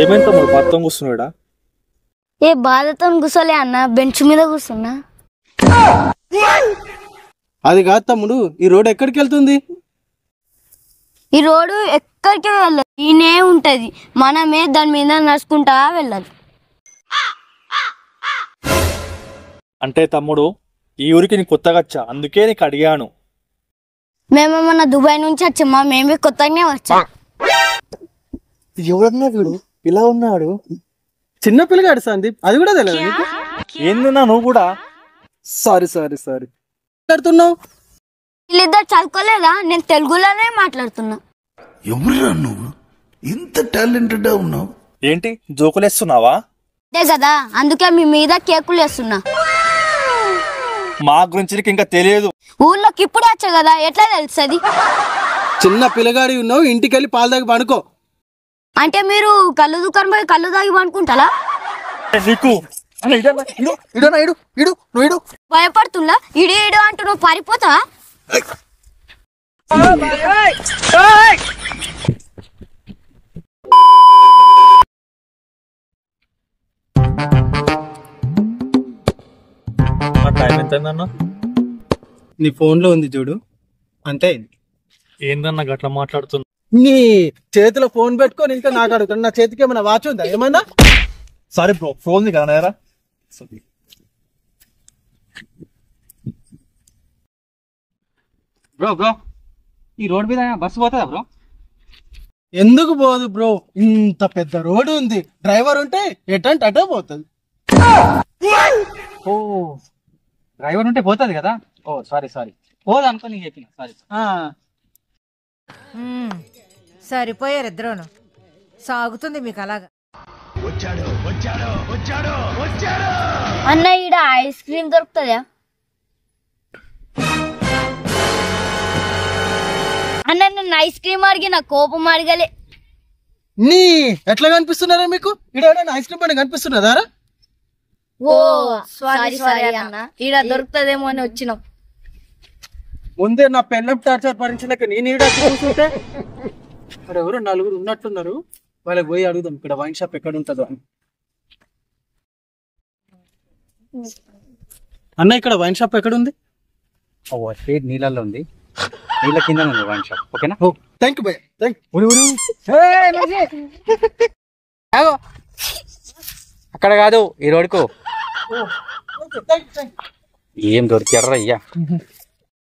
ఏమైంది తమ్ముడు బాధతో కూర్చున్నాడా? ఏ బాధతో కూర్చోలే అన్న, బెంచ్ మీద కూర్చున్నా. అది కాదు తమ్ముడు, ఈ రోడ్ ఎక్కడికి వెళ్తుంది? ఈ రోడ్డు ఎక్కడికి వెళ్ళదు, ఈయనే ఉంటది, మనమే దాని మీద నడుచుకుంటా వెళ్ళాలి. అంటే తమ్ముడు ఈ ఊరికి నీకు కొత్తగా వచ్చా, అందుకే నీకు అడిగాను. మేమేమన్నా దుబాయ్ నుంచి వచ్చామా? మేమే కొత్తగానే వచ్చాం. ఎవడన్నా వీడు ఇలా ఉన్నాడు, చిన్న పిల్లగాడు సందీప్, అది కూడా తెలియదు నీకు? ఏందన్నా నువ్వు కూడా? సారీ సారీ సారీ మాట్లాడుతున్నావు. వీళ్ళిద్దరు చదువుకోలేదా? నేను తెలుగులోనే మాట్లాడుతున్నా. ఎవరురా నువ్వు, ఇంత టాలెంటెడ్ ఉన్నావు? ఏంటి జోకులేస్తున్నావా? అంతే కదా, అందుకే మీ మీద కేకులు వేస్తున్నా. మా గురించి నీకు ఇంకా తెలియదు. ఊర్లోకి ఇప్పుడు వచ్చా కదా, ఎట్లా తెలుస్తుంది? చిన్న పిల్లగాడి ఉన్నావు, ఇంటికి వెళ్ళి పాలు తాగి పడుకో. అంటే మీరు కళ్ళు దుకాణం పోయి కళ్ళు తాగి అనుకుంటారా? నీకు భయపడుతుందా? ఇడు ఇడు అంటూ నువ్వు పారిపోతా? టైం ఎంతైందన్నా? నీ ఫోన్ లో ఉంది చూడు, అంతే. ఏందన్నా గట్లా మాట్లాడుతున్నా? నీ చేతిలో ఫోన్ పెట్టుకొని ఇంకా నాకు అడుగుతాను, నా చేతికి ఏమైనా వాచ్ ఉందా ఏమన్నా? సారీ బ్రో, ఫోన్ కదా నేరా. బ్రో బ్రో ఈ రోడ్ మీద బస్సు పోతుందా బ్రో? ఎందుకు పోదు బ్రో, ఇంత పెద్ద రోడ్డు ఉంది, డ్రైవర్ ఉంటే ఎటంటే అటే పోతుంది. ఓ డ్రైవర్ ఉంటే పోతుంది కదా. ఓ సారీ సారీ, పోదు అనుకో, నీకు చెప్పిన సారీ. సరిపోయారు ఇద్దరును, సాగుతుంది మీకు అలాగా. అన్న ఈడ ఐస్ క్రీమ్ దొరుకుతుందా? అన్న నేను ఐస్ క్రీమ్ అడిగిన, కోపం అడగలే. నీ ఎట్లా కనిపిస్తున్నారా మీకు? ఇక్కడ ఐస్ క్రీమ్ పండుగ కనిపిస్తున్నదా? ఓ సారీ సారీ అన్న, ఈడ దొరుకుతుందేమో అని వచ్చినాం. ముందే నా పెళ్ళం టార్చర్ భరించలేక నేను ఈడ చూస్తుంటే అక్కడ ఎవరు నలుగురు ఉన్నట్టున్నారు, వాళ్ళకి పోయి అడుగుదాం ఇక్కడ వైన్ షాప్ ఎక్కడ ఉంటుందో అని. అన్న ఇక్కడ వైన్ షాప్ ఎక్కడ ఉంది? ఓ స్ట్రీట్ నీళ్ళల్లో ఉంది, నీళ్ళ కింద ఉంది వైన్ షాప్. ఓకేనా? థ్యాంక్ యూ భయ్య, థ్యాంక్ యూ. అక్కడ కాదు, ఈ రోడ్కు. యూ. ఏం దొరికారా అయ్యా?